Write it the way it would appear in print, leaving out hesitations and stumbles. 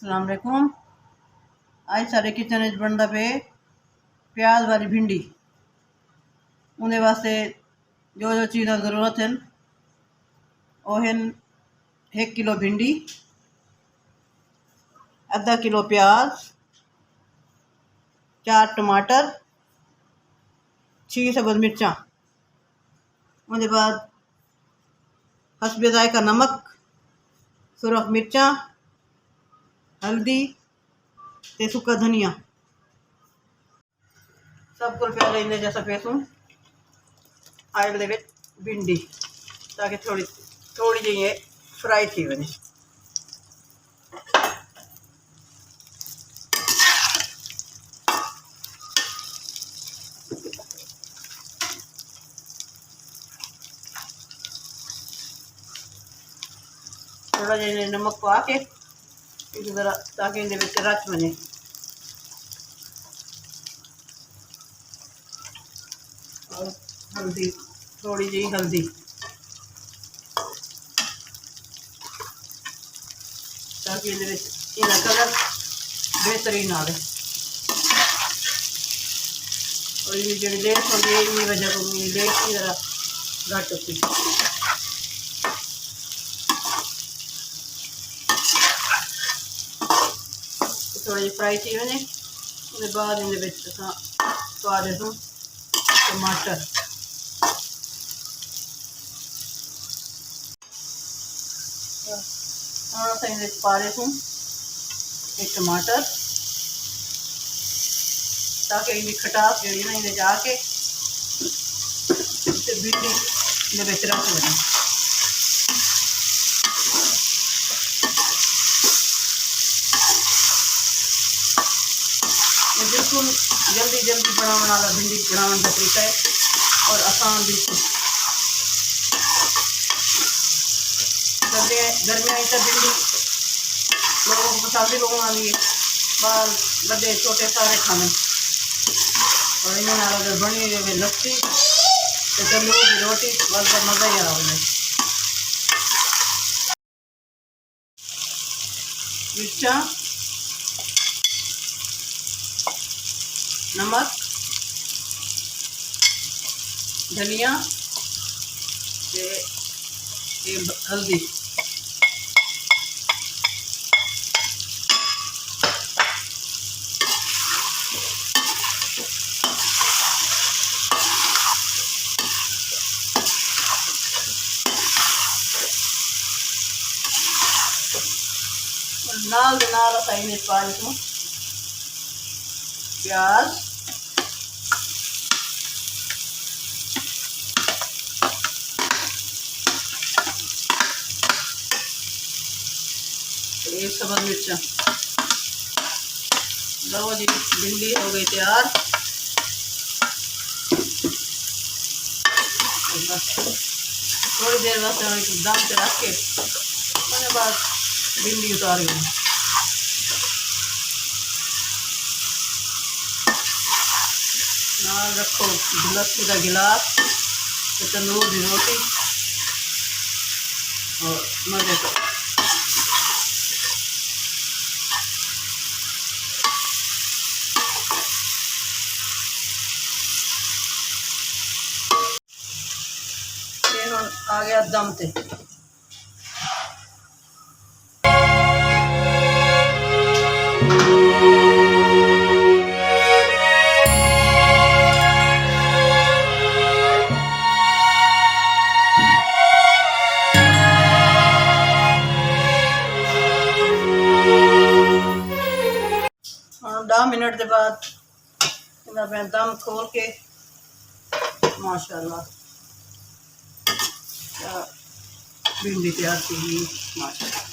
अस्सलाम वालेकुम। आज सारे किचन बनता पे प्याज वाली भिंडी। उन्हें वास्ते जो जो चीज़ ज़रूरत है वो है 1 किलो भिंडी, आधा किलो प्याज, 4 टमाटर, 6 सब्ज़ मिर्चा। उसके बाद हस्बे जायका नमक, सुरख मिर्चा, हल्दी ते सुक्का धनिया। सब कुछ पहले इन्हें जैसा पेसूं आयल दे विच भिंडी ताकि थोड़ी थोड़ी जी ये फ्राई थी वने। थोड़ा जी नमक पा के इस तरह ताकि इन्हें विच रच बने। और हल्दी, थोड़ी जी हल्दी ताकि इनका कलर बेहतरीन आए। और ये जो लेस होती है इन्हीं वजह को लेस की तरह घट होती। थोड़ी फ्राई थी वने उसके बाद इन्हें पा देसूँ टमाटर। थोड़ा सा इन्हें पा देसूँ एक टमाटर ताकि इनकी खटास जी ना इन्हें जाके भिंडी रच बने। बिल्कुल जल्दी जल्दी बनाने वाला भिंडी बनाने का तरीका है और आसान बिल्कुल। गर्मियाँ इतना भिंडी लोगों को पसंद लोगों आ लिए बाल बड़े छोटे सारे खाने। और इन्होंने अगर बनी हुई लस्सी तो तंदूर की रोटी बस का मज़ा ही आ रहा है। मिर्चा, नमक, धनिया, हल्दी। नाल दे नाल असां पा दूँ प्याज, एक सब्ज़ मिर्चा। लो जी भिंडी हो गई तैयार। थोड़ी देर वास्ते दम से रख के उसके बाद भिंडी उतार गई। नाल रखो लस्सी का गिलास, तंदूर की रोटी और मजे को। आ गया दम ते। और 10 मिनट के बाद मैं दम खोल के माशाल्लाह भिंडी तैयार की माशाल्लाह।